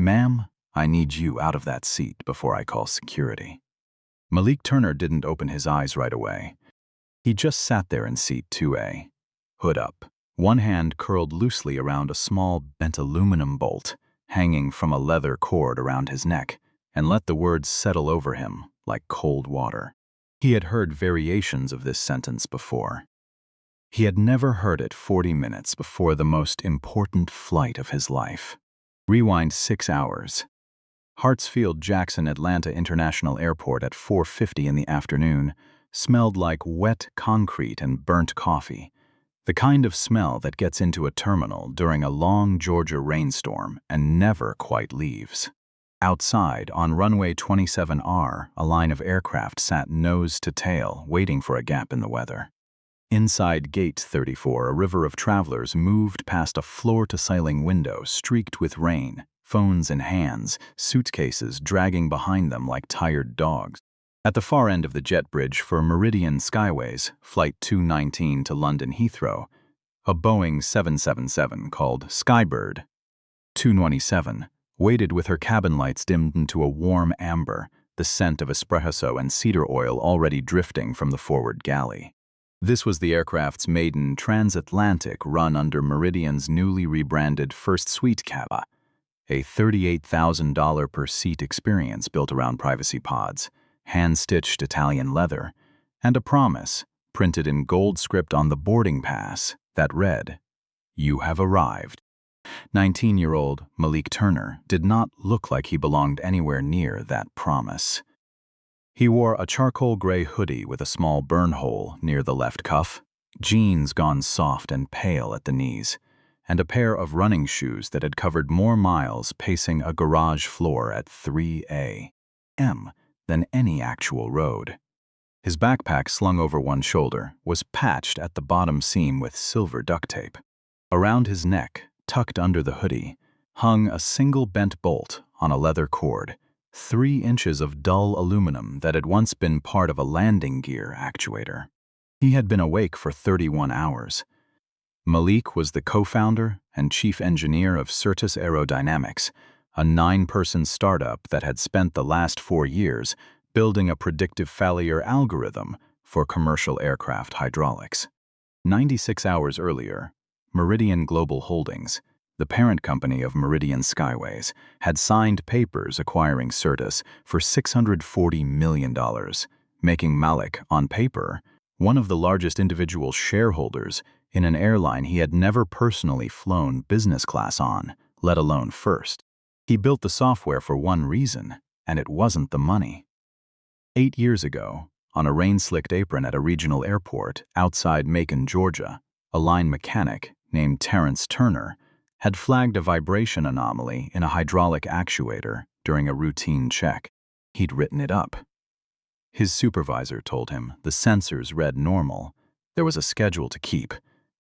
"Ma'am, I need you out of that seat before I call security." Malik Turner didn't open his eyes right away. He just sat there in seat 2A, hood up, one hand curled loosely around a small bent aluminum bolt hanging from a leather cord around his neck, and let the words settle over him like cold water. He had heard variations of this sentence before. He had never heard it 40 minutes before the most important flight of his life. Rewind 6 hours. Hartsfield-Jackson Atlanta International Airport at 4:50 in the afternoon smelled like wet concrete and burnt coffee, the kind of smell that gets into a terminal during a long Georgia rainstorm and never quite leaves. Outside, on runway 27R, a line of aircraft sat nose to tail, waiting for a gap in the weather. Inside Gate 34, a river of travelers moved past a floor-to-ceiling window streaked with rain, phones in hands, suitcases dragging behind them like tired dogs. At the far end of the jet bridge for Meridian Skyways Flight 219 to London Heathrow, a Boeing 777 called Skybird 227 waited with her cabin lights dimmed into a warm amber, the scent of espresso and cedar oil already drifting from the forward galley. This was the aircraft's maiden transatlantic run under Meridian's newly rebranded First Suite cabin, a $38,000 per seat experience built around privacy pods, hand-stitched Italian leather, and a promise, printed in gold script on the boarding pass, that read, "You have arrived." 19-year-old Malik Turner did not look like he belonged anywhere near that promise. He wore a charcoal gray hoodie with a small burn hole near the left cuff, jeans gone soft and pale at the knees, and a pair of running shoes that had covered more miles pacing a garage floor at 3 a.m. than any actual road. His backpack, slung over one shoulder, was patched at the bottom seam with silver duct tape. Around his neck, tucked under the hoodie, hung a single bent bolt on a leather cord, 3 inches of dull aluminum that had once been part of a landing gear actuator. He had been awake for 31 hours. Malik was the co-founder and chief engineer of Certus Aerodynamics, a 9-person startup that had spent the last 4 years building a predictive-failure algorithm for commercial aircraft hydraulics. 96 hours earlier, Meridian Global Holdings, the parent company of Meridian Skyways, had signed papers acquiring Certus for $640 million, making Malik, on paper, one of the largest individual shareholders in an airline he had never personally flown business class on, let alone first. He built the software for one reason, and it wasn't the money. 8 years ago, on a rain-slicked apron at a regional airport outside Macon, Georgia, a line mechanic named Terrence Turner had flagged a vibration anomaly in a hydraulic actuator during a routine check. He'd written it up. His supervisor told him the sensors read normal, there was a schedule to keep,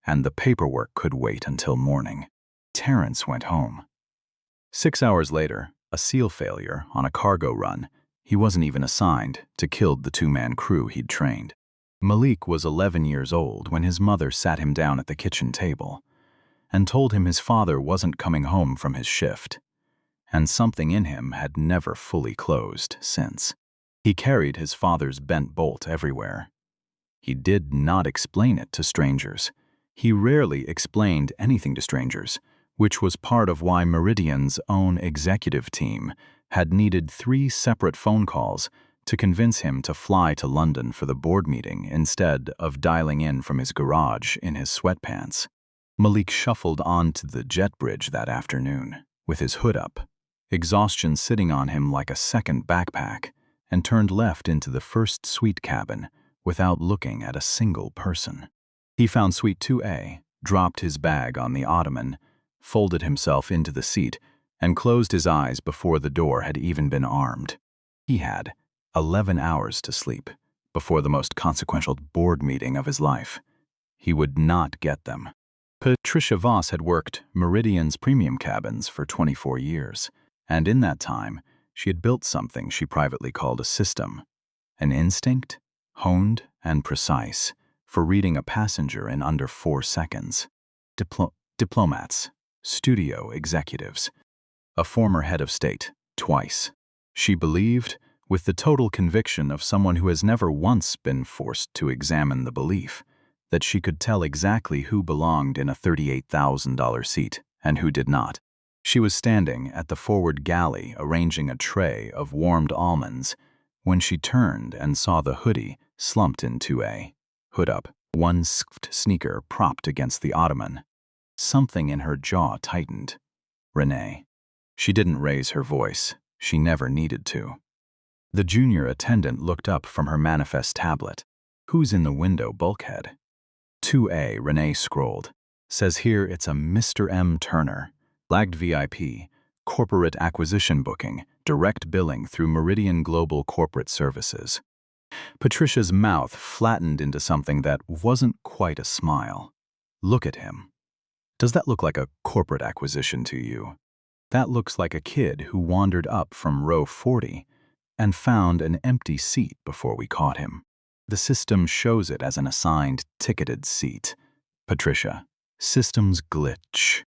and the paperwork could wait until morning. Terrence went home. 6 hours later, a seal failure on a cargo run he wasn't even assigned to killed the 2-man crew he'd trained. Malik was 11 years old when his mother sat him down at the kitchen table and told him his father wasn't coming home from his shift, and something in him had never fully closed since. He carried his father's bent bolt everywhere. He did not explain it to strangers. He rarely explained anything to strangers, which was part of why Meridian's own executive team had needed 3 separate phone calls to convince him to fly to London for the board meeting instead of dialing in from his garage in his sweatpants. Malik shuffled onto the jet bridge that afternoon, with his hood up, exhaustion sitting on him like a second backpack, and turned left into the first suite cabin without looking at a single person. He found Suite 2A, dropped his bag on the ottoman, folded himself into the seat, and closed his eyes before the door had even been armed. He had 11 hours to sleep before the most consequential board meeting of his life. He would not get them. Patricia Voss had worked Meridian's premium cabins for 24 years, and in that time, she had built something she privately called a system, an instinct, honed and precise, for reading a passenger in under 4 seconds. Diplomats, studio executives, a former head of state, twice. She believed, with the total conviction of someone who has never once been forced to examine the belief, that she could tell exactly who belonged in a $38,000 seat and who did not. She was standing at the forward galley arranging a tray of warmed almonds when she turned and saw the hoodie slumped in 2A. Hood up, one scuffed sneaker propped against the ottoman. Something in her jaw tightened. Renee. She didn't raise her voice. She never needed to. The junior attendant looked up from her manifest tablet. Who's in the window, bulkhead? 2A, Renee scrolled. Says here it's a Mr. M. Turner. Lagged VIP, corporate acquisition booking, direct billing through Meridian Global Corporate Services. Patricia's mouth flattened into something that wasn't quite a smile. Look at him. Does that look like a corporate acquisition to you? That looks like a kid who wandered up from row 40 and found an empty seat before we caught him. The system shows it as an assigned, ticketed seat. Patricia. Systems glitch.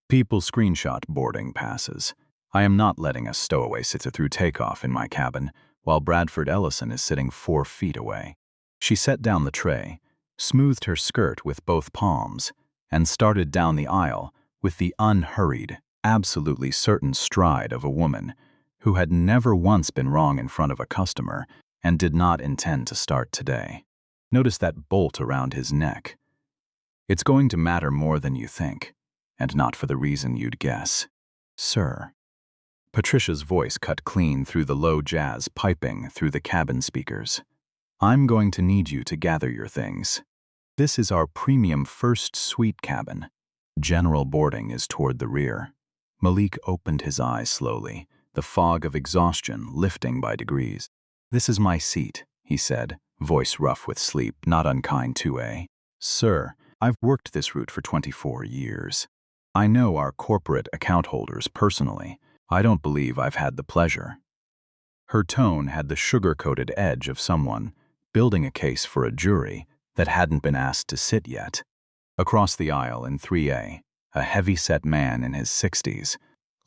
People screenshot boarding passes. I am not letting a stowaway sit through takeoff in my cabin while Bradford Ellison is sitting 4 feet away. She set down the tray, smoothed her skirt with both palms, and started down the aisle with the unhurried, absolutely certain stride of a woman who had never once been wrong in front of a customer and did not intend to start today. Notice that bolt around his neck. It's going to matter more than you think, and not for the reason you'd guess. Sir. Patricia's voice cut clean through the low jazz piping through the cabin speakers. I'm going to need you to gather your things. This is our premium first suite cabin. General boarding is toward the rear. Malik opened his eyes slowly, the fog of exhaustion lifting by degrees. This is my seat, he said, voice rough with sleep, not unkind 2A. Sir, I've worked this route for 24 years. I know our corporate account holders personally. I don't believe I've had the pleasure. Her tone had the sugar-coated edge of someone building a case for a jury that hadn't been asked to sit yet. Across the aisle in 3A, a heavy-set man in his 60s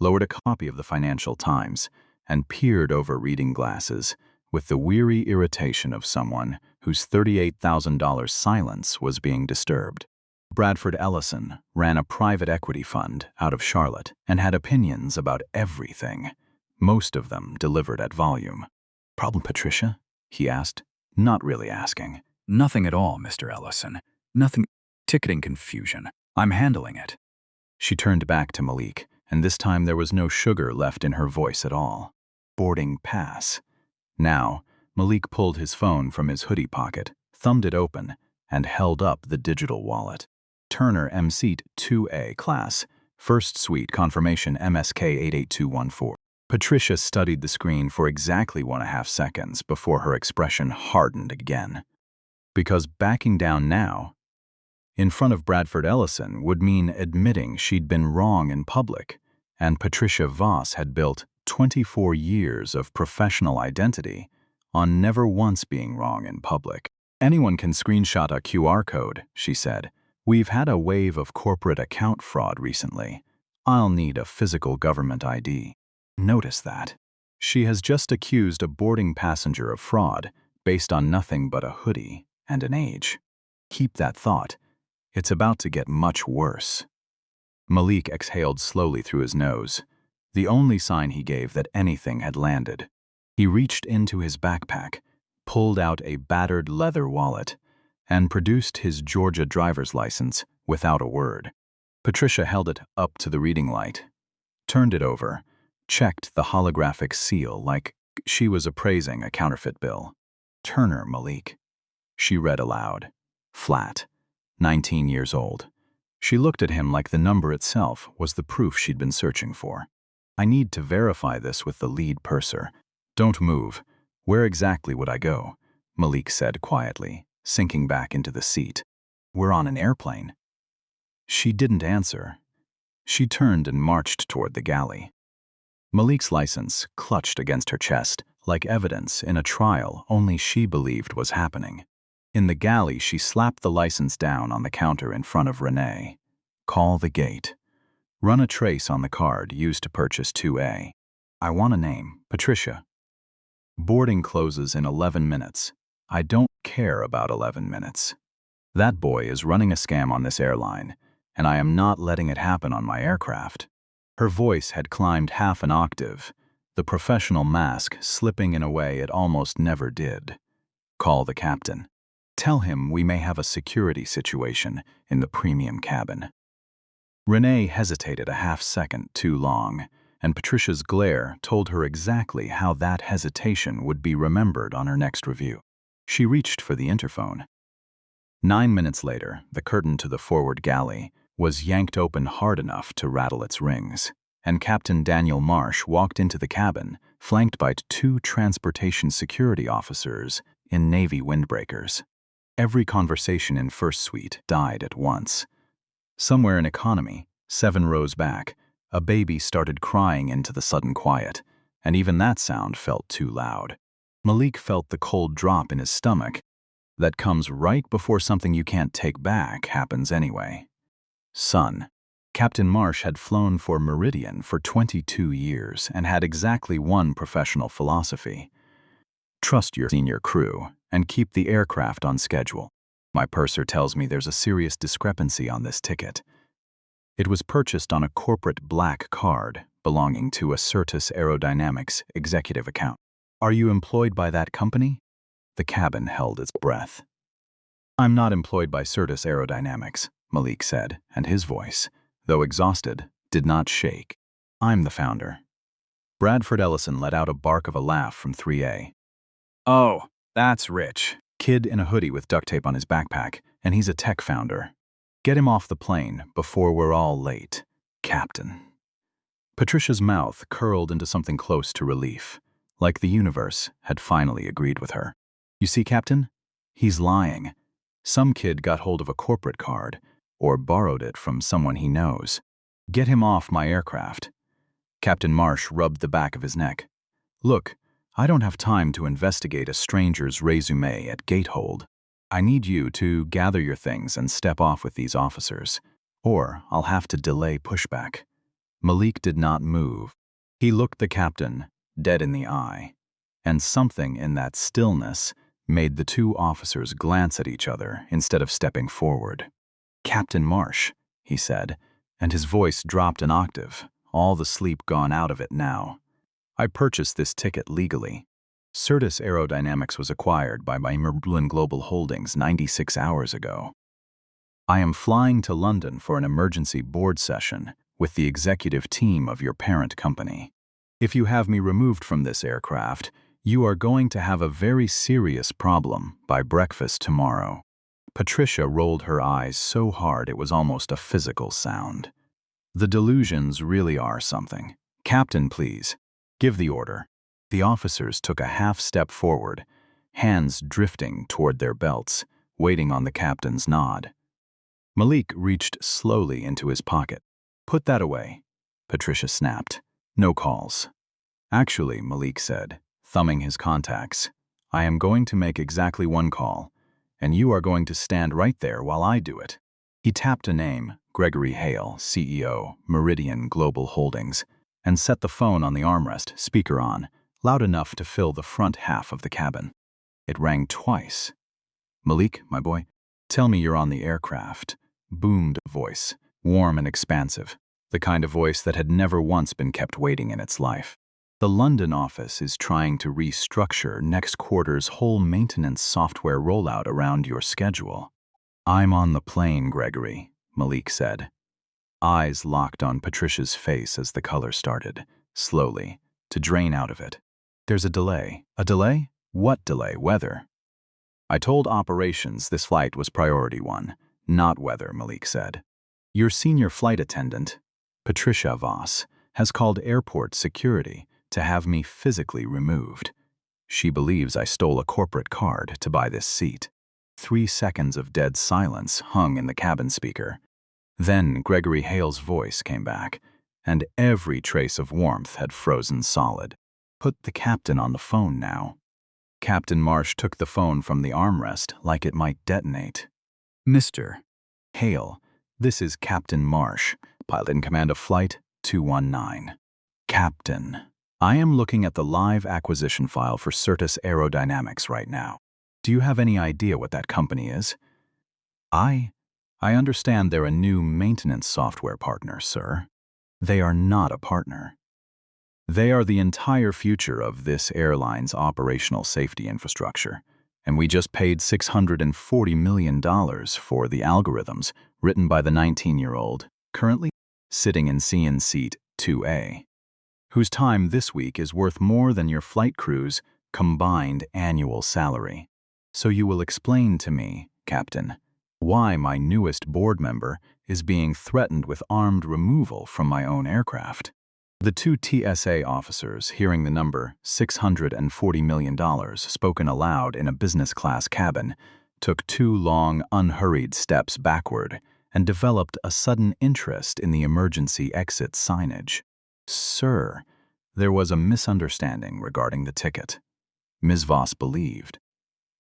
lowered a copy of the Financial Times and peered over reading glasses with the weary irritation of someone whose $38,000 silence was being disturbed. Bradford Ellison ran a private equity fund out of Charlotte and had opinions about everything, most of them delivered at volume. Problem, Patricia? He asked, not really asking. Nothing at all, Mr. Ellison. Nothing. Ticketing confusion. I'm handling it. She turned back to Malik, and this time there was no sugar left in her voice at all. Boarding pass. Now, Malik pulled his phone from his hoodie pocket, thumbed it open, and held up the digital wallet. Turner M seat 2A class, first suite confirmation MSK 88214. Patricia studied the screen for exactly 1.5 seconds before her expression hardened again. Because backing down now, in front of Bradford Ellison, would mean admitting she'd been wrong in public, and Patricia Voss had built 24 years of professional identity on never once being wrong in public. Anyone can screenshot a QR code, she said. We've had a wave of corporate account fraud recently. I'll need a physical government ID. Notice that. She has just accused a boarding passenger of fraud based on nothing but a hoodie and an age. Keep that thought. It's about to get much worse. Malik exhaled slowly through his nose, the only sign he gave that anything had landed. He reached into his backpack, pulled out a battered leather wallet, and produced his Georgia driver's license without a word. Patricia held it up to the reading light, turned it over, checked the holographic seal like she was appraising a counterfeit bill. Turner Malik. She read aloud. Flat. 19 years old. She looked at him like the number itself was the proof she'd been searching for. I need to verify this with the lead purser. Don't move. Where exactly would I go? Malik said quietly, sinking back into the seat. We're on an airplane. She didn't answer. She turned and marched toward the galley. Malik's license clutched against her chest like evidence in a trial only she believed was happening. In the galley, she slapped the license down on the counter in front of Renee. Call the gate. Run a trace on the card used to purchase 2A. I want a name, Patricia. Boarding closes in 11 minutes. I don't care about 11 minutes. That boy is running a scam on this airline, and I am not letting it happen on my aircraft. Her voice had climbed half an octave, the professional mask slipping in a way it almost never did. Call the captain. Tell him we may have a security situation in the premium cabin. Renee hesitated a half-second too long, and Patricia's glare told her exactly how that hesitation would be remembered on her next review. She reached for the interphone. 9 minutes later, the curtain to the forward galley was yanked open hard enough to rattle its rings, and Captain Daniel Marsh walked into the cabin, flanked by 2 transportation security officers in Navy windbreakers. Every conversation in First Suite died at once. Somewhere in economy, 7 rows back, a baby started crying into the sudden quiet, and even that sound felt too loud. Malik felt the cold drop in his stomach that comes right before something you can't take back happens anyway. Son. Captain Marsh had flown for Meridian for 22 years and had exactly one professional philosophy. Trust your senior crew and keep the aircraft on schedule. My purser tells me there's a serious discrepancy on this ticket. It was purchased on a corporate black card belonging to a Certus Aerodynamics executive account. Are you employed by that company? The cabin held its breath. I'm not employed by Certus Aerodynamics, Malik said, and his voice, though exhausted, did not shake. I'm the founder. Bradford Ellison let out a bark of a laugh from 3A. Oh, that's rich. Kid in a hoodie with duct tape on his backpack, and he's a tech founder. Get him off the plane before we're all late, Captain. Patricia's mouth curled into something close to relief, like the universe had finally agreed with her. You see, Captain? He's lying. Some kid got hold of a corporate card, or borrowed it from someone he knows. Get him off my aircraft. Captain Marsh rubbed the back of his neck. Look, I don't have time to investigate a stranger's resume at gatehold. I need you to gather your things and step off with these officers, or I'll have to delay pushback. Malik did not move. He looked the captain dead in the eye, and something in that stillness made the 2 officers glance at each other instead of stepping forward. Captain Marsh, he said, and his voice dropped an octave, all the sleep gone out of it now. I purchased this ticket legally. Certus Aerodynamics was acquired by Meridian Global Holdings 96 hours ago. I am flying to London for an emergency board session with the executive team of your parent company. If you have me removed from this aircraft, you are going to have a very serious problem by breakfast tomorrow. Patricia rolled her eyes so hard it was almost a physical sound. The delusions really are something. Captain, please, give the order. The officers took a half-step forward, hands drifting toward their belts, waiting on the captain's nod. Malik reached slowly into his pocket. Put that away, Patricia snapped. No calls. Actually, Malik said, thumbing his contacts, I am going to make exactly 1 call, and you are going to stand right there while I do it. He tapped a name, Gregory Hale, CEO, Meridian Global Holdings, and set the phone on the armrest, speaker on, loud enough to fill the front half of the cabin. It rang twice. Malik, my boy, tell me you're on the aircraft, boomed a voice, warm and expansive, the kind of voice that had never once been kept waiting in its life. The London office is trying to restructure next quarter's whole maintenance software rollout around your schedule. I'm on the plane, Gregory, Malik said. Eyes locked on Patricia's face as the color started, slowly, to drain out of it. There's a delay. A delay? What delay? Weather. I told operations this flight was priority 1, not weather, Malik said. Your senior flight attendant, Patricia Voss, has called airport security to have me physically removed. She believes I stole a corporate card to buy this seat. 3 seconds of dead silence hung in the cabin speaker. Then Gregory Hale's voice came back, and every trace of warmth had frozen solid. Put the captain on the phone now. Captain Marsh took the phone from the armrest like it might detonate. Mr. Hale, this is Captain Marsh, pilot in command of Flight 219. Captain, I am looking at the live acquisition file for Certus Aerodynamics right now. Do you have any idea what that company is? I understand they're a new maintenance software partner, sir. They are not a partner. They are the entire future of this airline's operational safety infrastructure, and we just paid $640 million for the algorithms written by the 19-year-old, currently sitting in CN Seat 2A, whose time this week is worth more than your flight crew's combined annual salary. So you will explain to me, Captain, why my newest board member is being threatened with armed removal from my own aircraft. The two TSA officers, hearing the number $640 million spoken aloud in a business-class cabin, took two long, unhurried steps backward and developed a sudden interest in the emergency exit signage. Sir, there was a misunderstanding regarding the ticket. Ms. Voss believed.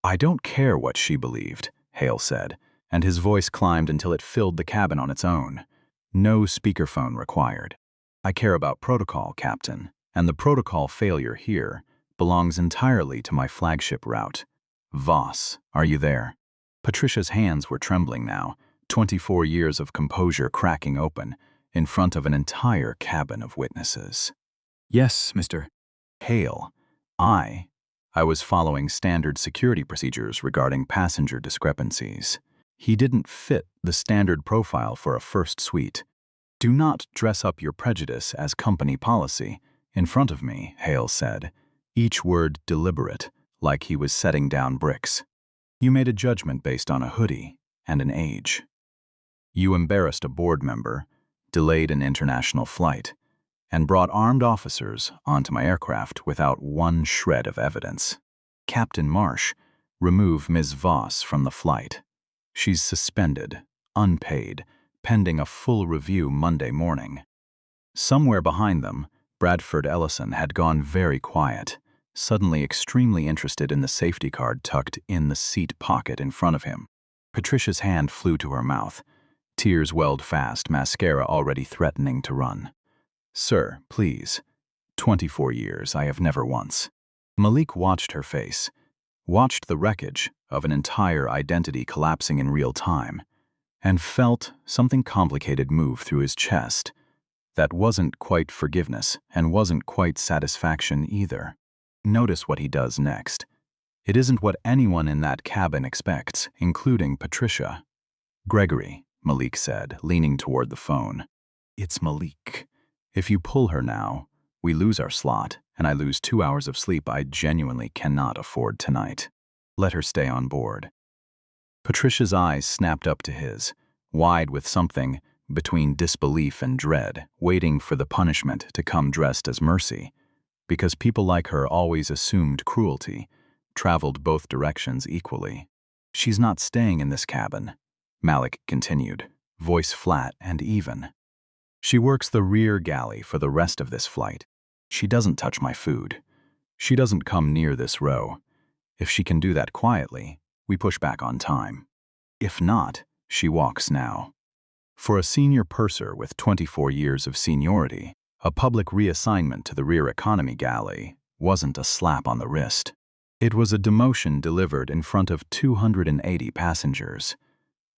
I don't care what she believed, Hale said, and his voice climbed until it filled the cabin on its own. No speakerphone required. I care about protocol, Captain, and the protocol failure here belongs entirely to my flagship route. Voss, are you there? Patricia's hands were trembling now, 24 years of composure cracking open, in front of an entire cabin of witnesses. Yes, Mr. Hale. I was following standard security procedures regarding passenger discrepancies. He didn't fit the standard profile for a first suite. Do not dress up your prejudice as company policy in front of me, Hale said, each word deliberate, like he was setting down bricks. You made a judgment based on a hoodie and an age. You embarrassed a board member, delayed an international flight, and brought armed officers onto my aircraft without one shred of evidence. Captain Marsh, remove Ms. Voss from the flight. She's suspended, unpaid, pending a full review Monday morning. Somewhere behind them, Bradford Ellison had gone very quiet, suddenly extremely interested in the safety card tucked in the seat pocket in front of him. Patricia's hand flew to her mouth. Tears welled fast, mascara already threatening to run. Sir, please. 24 years, I have never once. Malik watched her face, watched the wreckage of an entire identity collapsing in real time, and felt something complicated move through his chest. That wasn't quite forgiveness and wasn't quite satisfaction either. Notice what he does next. It isn't what anyone in that cabin expects, including Patricia. Gregory, Malik said, leaning toward the phone. It's Malik. If you pull her now, we lose our slot, and I lose 2 hours of sleep I genuinely cannot afford tonight. Let her stay on board. Patricia's eyes snapped up to his, wide with something between disbelief and dread, waiting for the punishment to come dressed as mercy, because people like her always assumed cruelty, traveled both directions equally. She's not staying in this cabin, Malik continued, voice flat and even. She works the rear galley for the rest of this flight. She doesn't touch my food. She doesn't come near this row. If she can do that quietly, we push back on time. If not, she walks now. For a senior purser with 24 years of seniority, a public reassignment to the rear economy galley wasn't a slap on the wrist. It was a demotion delivered in front of 280 passengers.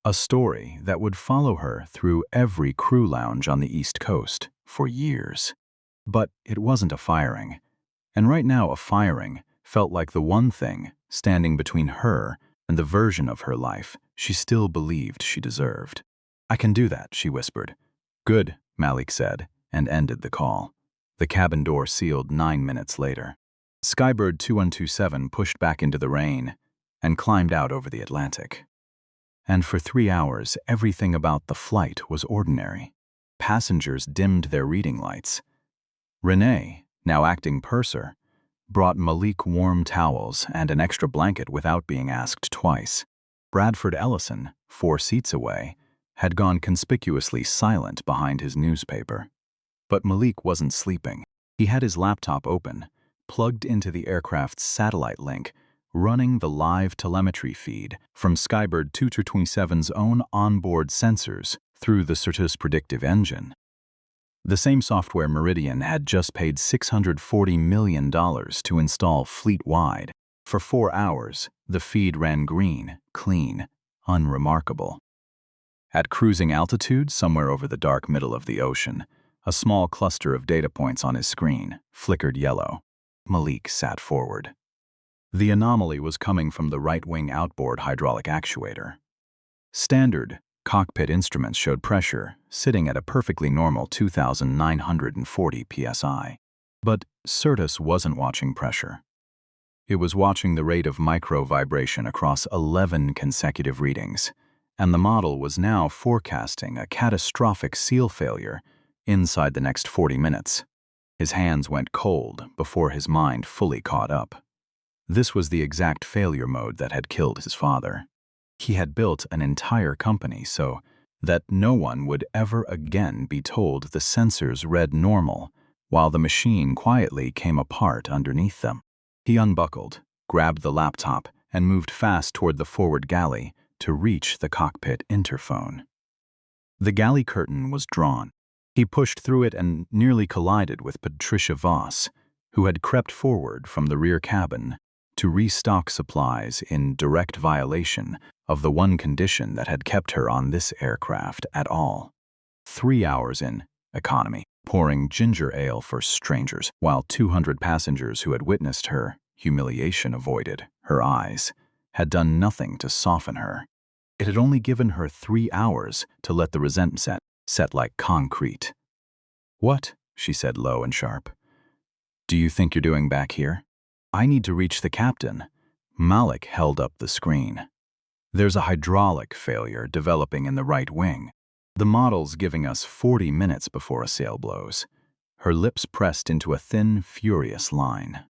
A story that would follow her through every crew lounge on the East Coast for years. But it wasn't a firing. And right now a firing felt like the one thing standing between her and the version of her life she still believed she deserved. I can do that, she whispered. Good, Malik said, and ended the call. The cabin door sealed 9 minutes later. Skybird 2127 pushed back into the rain and climbed out over the Atlantic. And for 3 hours, everything about the flight was ordinary. Passengers dimmed their reading lights. Renee, now acting purser, brought Malik warm towels and an extra blanket without being asked twice. Bradford Ellison, 4 seats away, had gone conspicuously silent behind his newspaper. But Malik wasn't sleeping. He had his laptop open, plugged into the aircraft's satellite link, running the live telemetry feed from Skybird 2227's own onboard sensors through the Certus predictive engine. The same software Meridian had just paid $640 million to install fleet-wide. For 4 hours, the feed ran green, clean, unremarkable. At cruising altitude, somewhere over the dark middle of the ocean, a small cluster of data points on his screen flickered yellow. Malik sat forward. The anomaly was coming from the right-wing outboard hydraulic actuator. Standard cockpit instruments showed pressure, sitting at a perfectly normal 2,940 psi. But Certus wasn't watching pressure. It was watching the rate of micro-vibration across 11 consecutive readings, and the model was now forecasting a catastrophic seal failure inside the next 40 minutes. His hands went cold before his mind fully caught up. This was the exact failure mode that had killed his father. He had built an entire company so that no one would ever again be told the sensors read normal while the machine quietly came apart underneath them. He unbuckled, grabbed the laptop, and moved fast toward the forward galley to reach the cockpit interphone. The galley curtain was drawn. He pushed through it and nearly collided with Patricia Voss, who had crept forward from the rear cabin to restock supplies in direct violation of the one condition that had kept her on this aircraft at all. 3 hours in economy, pouring ginger ale for strangers, while 200 passengers who had witnessed her humiliation avoided her eyes, had done nothing to soften her. It had only given her 3 hours to let the resentment set like concrete. "What?" she said low and sharp. "Do you think you're doing back here?" "I need to reach the captain." Malik held up the screen. "There's a hydraulic failure developing in the right wing. The model's giving us 40 minutes before a sail blows." Her lips pressed into a thin, furious line.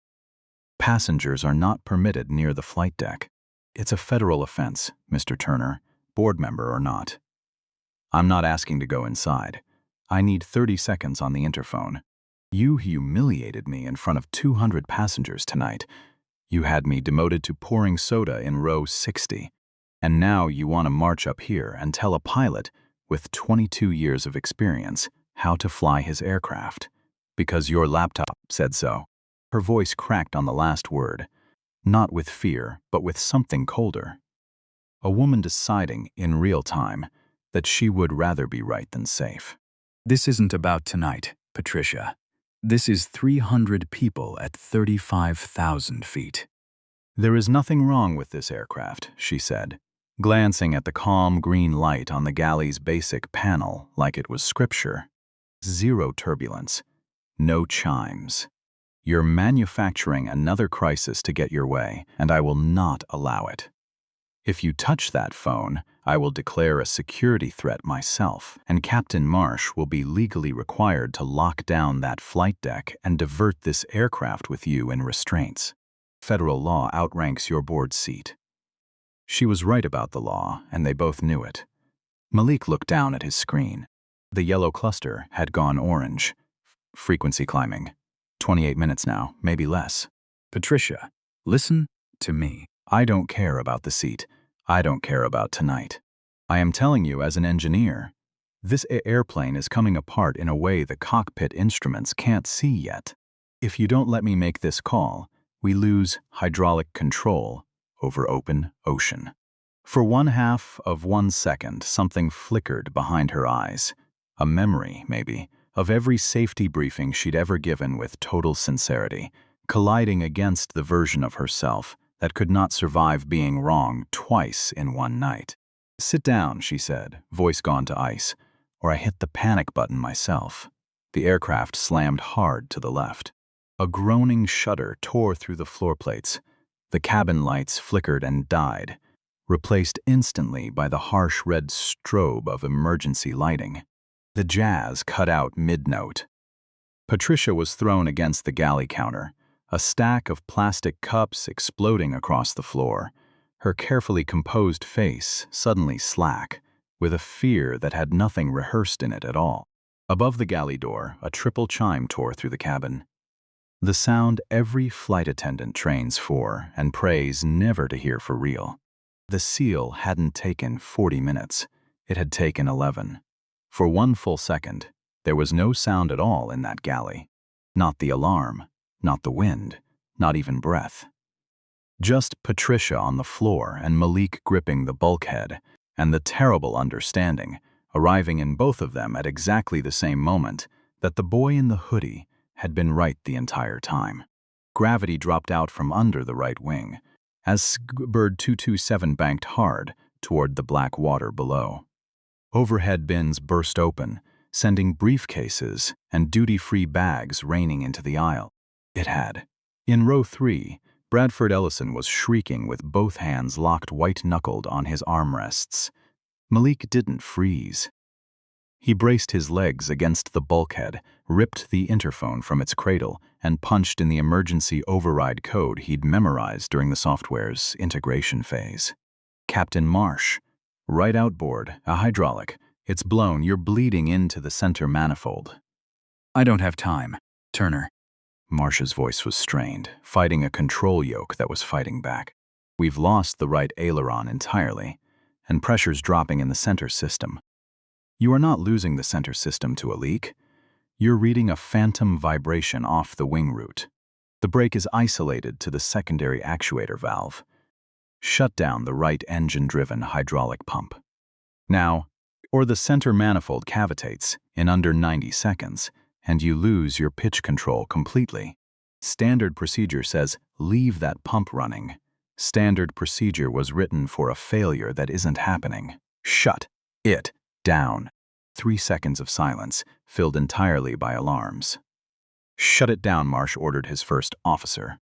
"Passengers are not permitted near the flight deck. It's a federal offense, Mr. Turner, board member or not. I'm not asking to go inside. I need 30 seconds on the interphone. You humiliated me in front of 200 passengers tonight. You had me demoted to pouring soda in row 60. And now you want to march up here and tell a pilot with 22 years of experience how to fly his aircraft. Because your laptop said so." Her voice cracked on the last word, not with fear, but with something colder. A woman deciding, in real time, that she would rather be right than safe. "This isn't about tonight, Patricia. This is 300 people at 35,000 feet. There is nothing wrong with this aircraft," she said, glancing at the calm green light on the galley's basic panel like it was scripture. "Zero turbulence. No chimes. You're manufacturing another crisis to get your way, and I will not allow it. If you touch that phone, I will declare a security threat myself, and Captain Marsh will be legally required to lock down that flight deck and divert this aircraft with you in restraints. Federal law outranks your board seat." She was right about the law, and they both knew it. Malik looked down at his screen. The yellow cluster had gone orange. Frequency climbing. 28 minutes now, maybe less. "Patricia, listen to me. I don't care about the seat. I don't care about tonight. I am telling you as an engineer, this airplane is coming apart in a way the cockpit instruments can't see yet. If you don't let me make this call, we lose hydraulic control over open ocean." For 1/2 of 1 second, something flickered behind her eyes. A memory, maybe, of every safety briefing she'd ever given with total sincerity, colliding against the version of herself that could not survive being wrong twice in one night. "Sit down," she said, voice gone to ice, "or I hit the panic button myself." The aircraft slammed hard to the left. A groaning shudder tore through the floor plates. The cabin lights flickered and died, replaced instantly by the harsh red strobe of emergency lighting. The jazz cut out mid-note. Patricia was thrown against the galley counter, a stack of plastic cups exploding across the floor, her carefully composed face suddenly slack, with a fear that had nothing rehearsed in it at all. Above the galley door, a triple chime tore through the cabin. The sound every flight attendant trains for and prays never to hear for real. The seal hadn't taken 40 minutes. It had taken 11. For 1 full second, There was no sound at all in that galley. Not the alarm, not the wind, not even breath. Just Patricia on the floor and Malik gripping the bulkhead, and the terrible understanding, arriving in both of them at exactly the same moment, that the boy in the hoodie had been right the entire time. Gravity dropped out from under the right wing, as Bird 227 banked hard toward the black water below. Overhead bins burst open, sending briefcases and duty-free bags raining into the aisle. It had. In row 3, Bradford Ellison was shrieking with both hands locked white-knuckled on his armrests. Malik didn't freeze. He braced his legs against the bulkhead, ripped the interphone from its cradle, and punched in the emergency override code he'd memorized during the software's integration phase. Captain Marsh. Right outboard, a hydraulic. It's blown, you're bleeding into the center manifold. I don't have time, Turner. Marsh's voice was strained, fighting a control yoke that was fighting back. We've lost the right aileron entirely, and pressure's dropping in the center system. You are not losing the center system to a leak. You're reading a phantom vibration off the wing root. The brake is isolated to the secondary actuator valve. Shut down the right engine-driven hydraulic pump. Now, or the center manifold cavitates in under 90 seconds, and you lose your pitch control completely. Standard procedure says, leave that pump running. Standard procedure was written for a failure that isn't happening. Shut it down. 3 seconds of silence, filled entirely by alarms. Shut it down, Marsh ordered his first officer.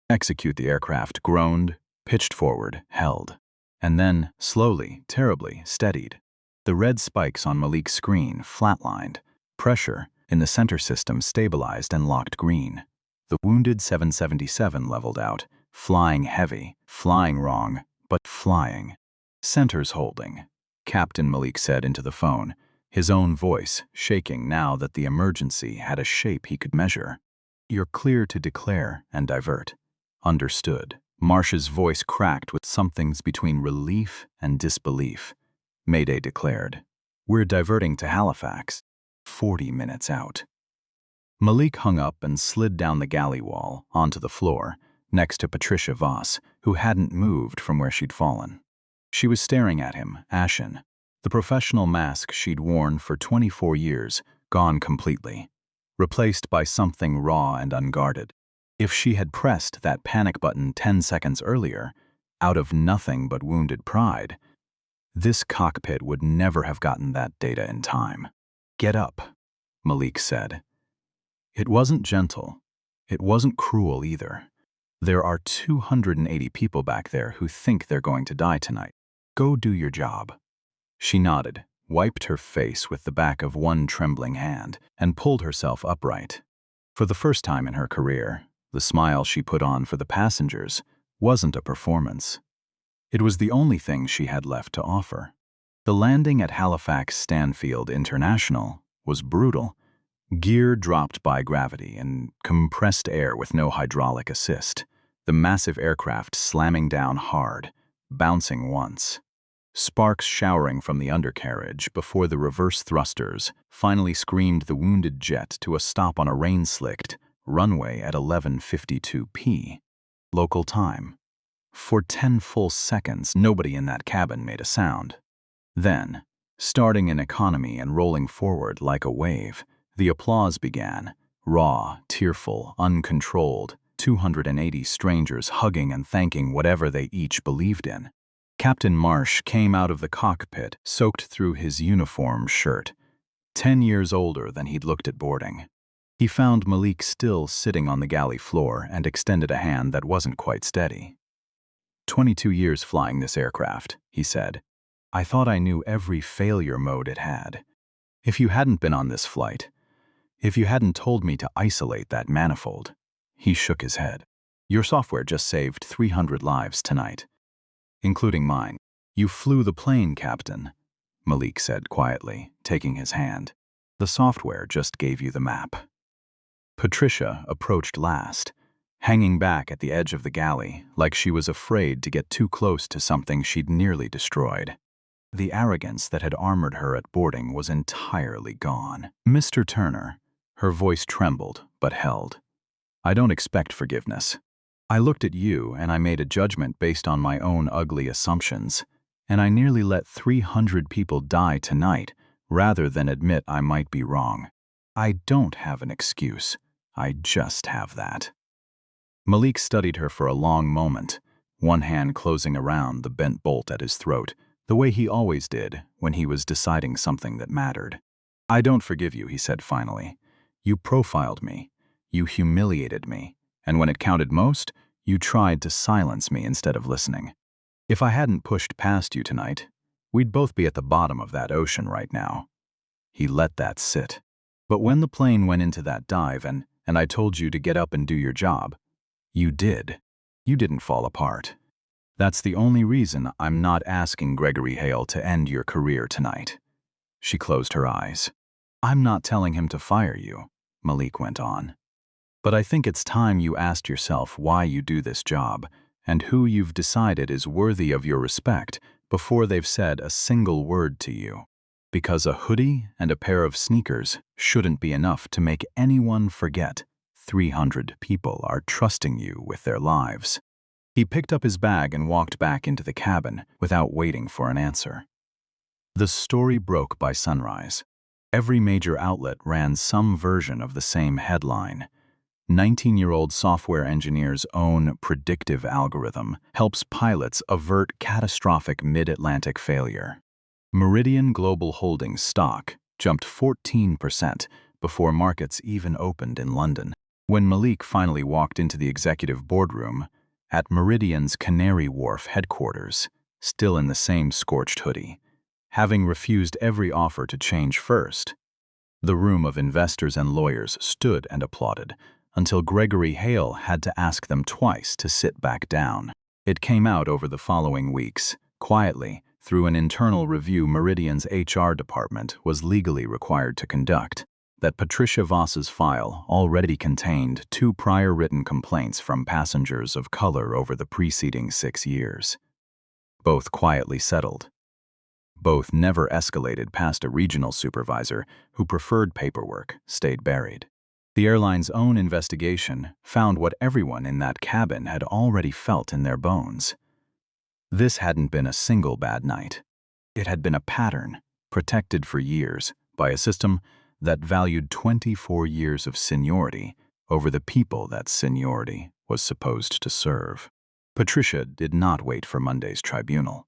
Execute the aircraft groaned, pitched forward, held. And then, slowly, terribly, steadied. The red spikes on Malik's screen flatlined. Pressure in the center system stabilized and locked green. The wounded 777 leveled out, flying heavy, flying wrong, but flying. Center's holding, Captain Malik said into the phone, his own voice shaking now that the emergency had a shape he could measure. You're clear to declare and divert. Understood. Marsh's voice cracked with somethings between relief and disbelief. Mayday declared. We're diverting to Halifax. 40 minutes out. Malik hung up and slid down the galley wall onto the floor next to Patricia Voss, who hadn't moved from where she'd fallen. She was staring at him, ashen. The professional mask she'd worn for 24 years, gone completely, replaced by something raw and unguarded. If she had pressed that panic button 10 seconds earlier, out of nothing but wounded pride, this cockpit would never have gotten that data in time. Get up, Malik said. It wasn't gentle. It wasn't cruel either. There are 280 people back there who think they're going to die tonight. Go do your job. She nodded, wiped her face with the back of one trembling hand, and pulled herself upright. For the first time in her career, the smile she put on for the passengers wasn't a performance. It was the only thing she had left to offer. The landing at Halifax Stanfield International was brutal. Gear dropped by gravity and compressed air with no hydraulic assist. The massive aircraft slamming down hard, bouncing once. Sparks showering from the undercarriage before the reverse thrusters finally screamed the wounded jet to a stop on a rain-slicked runway at 11:52 p. local time. For 10 full seconds, nobody in that cabin made a sound. Then, starting in economy and rolling forward like a wave, the applause began, raw, tearful, uncontrolled, 280 strangers hugging and thanking whatever they each believed in. Captain Marsh came out of the cockpit, soaked through his uniform shirt, 10 years older than he'd looked at boarding. He found Malik still sitting on the galley floor and extended a hand that wasn't quite steady. 22 years flying this aircraft, he said. I thought I knew every failure mode it had. If you hadn't been on this flight, if you hadn't told me to isolate that manifold, he shook his head. Your software just saved 300 lives tonight, including mine. You flew the plane, Captain, Malik said quietly, taking his hand. The software just gave you the map. Patricia approached last, hanging back at the edge of the galley like she was afraid to get too close to something she'd nearly destroyed. The arrogance that had armored her at boarding was entirely gone. "Mr. Turner," her voice trembled but held, "I don't expect forgiveness. I looked at you and I made a judgment based on my own ugly assumptions, and I nearly let 300 people die tonight rather than admit I might be wrong. I don't have an excuse. I just have that." Malik studied her for a long moment, one hand closing around the bent bolt at his throat, the way he always did when he was deciding something that mattered. "I don't forgive you," he said finally. "You profiled me. You humiliated me. And when it counted most, you tried to silence me instead of listening. If I hadn't pushed past you tonight, we'd both be at the bottom of that ocean right now." He let that sit. "But when the plane went into that dive and I told you to get up and do your job, you did. You didn't fall apart. That's the only reason I'm not asking Gregory Hale to end your career tonight." She closed her eyes. "I'm not telling him to fire you," Malik went on. "But I think it's time you asked yourself why you do this job and who you've decided is worthy of your respect before they've said a single word to you. Because a hoodie and a pair of sneakers shouldn't be enough to make anyone forget 300 people are trusting you with their lives." He picked up his bag and walked back into the cabin without waiting for an answer. The story broke by sunrise. Every major outlet ran some version of the same headline. 19-year-old software engineer's own predictive algorithm helps pilots avert catastrophic mid-Atlantic failure. Meridian Global Holdings stock jumped 14% before markets even opened in London. When Malik finally walked into the executive boardroom at Meridian's Canary Wharf headquarters, still in the same scorched hoodie, having refused every offer to change first, the room of investors and lawyers stood and applauded until Gregory Hale had to ask them twice to sit back down. It came out over the following weeks, quietly, through an internal review Meridian's HR department was legally required to conduct, that Patricia Voss's file already contained 2 prior written complaints from passengers of color over the preceding 6 years. Both quietly settled. Both never escalated past a regional supervisor who preferred paperwork, stayed buried. The airline's own investigation found what everyone in that cabin had already felt in their bones. This hadn't been a single bad night. It had been a pattern, protected for years by a system that valued 24 years of seniority over the people that seniority was supposed to serve. Patricia did not wait for Monday's tribunal.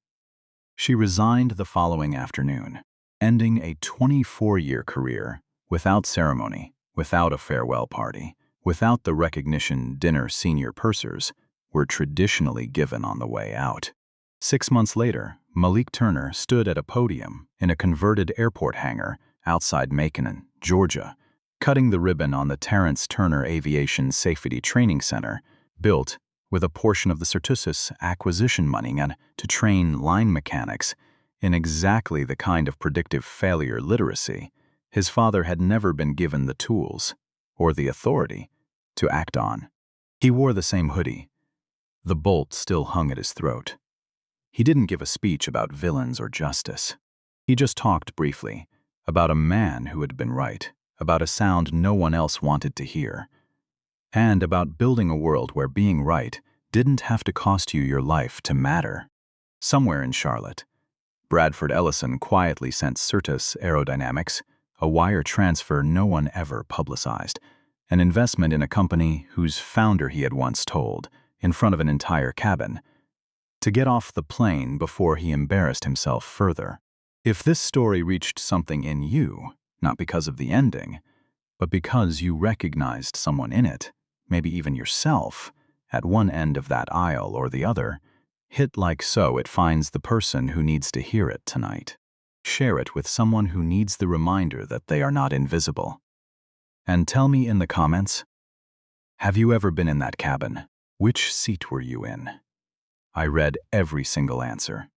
She resigned the following afternoon, ending a 24-year career without ceremony, without a farewell party, without the recognition dinner senior pursers were traditionally given on the way out. 6 months later, Malik Turner stood at a podium in a converted airport hangar outside Macon, Georgia, cutting the ribbon on the Terrence Turner Aviation Safety Training Center, built with a portion of the Certus acquisition money to train line mechanics in exactly the kind of predictive failure literacy his father had never been given the tools or the authority to act on. He wore the same hoodie. The bolt still hung at his throat. He didn't give a speech about villains or justice. He just talked briefly about a man who had been right, about a sound no one else wanted to hear, and about building a world where being right didn't have to cost you your life to matter. Somewhere in Charlotte, Bradford Ellison quietly sent Certus Aerodynamics a wire transfer no one ever publicized, an investment in a company whose founder he had once told, in front of an entire cabin, to get off the plane before he embarrassed himself further. If this story reached something in you, not because of the ending, but because you recognized someone in it, maybe even yourself, at one end of that aisle or the other, hit like so it finds the person who needs to hear it tonight. Share it with someone who needs the reminder that they are not invisible. And tell me in the comments, have you ever been in that cabin? Which seat were you in? I read every single answer.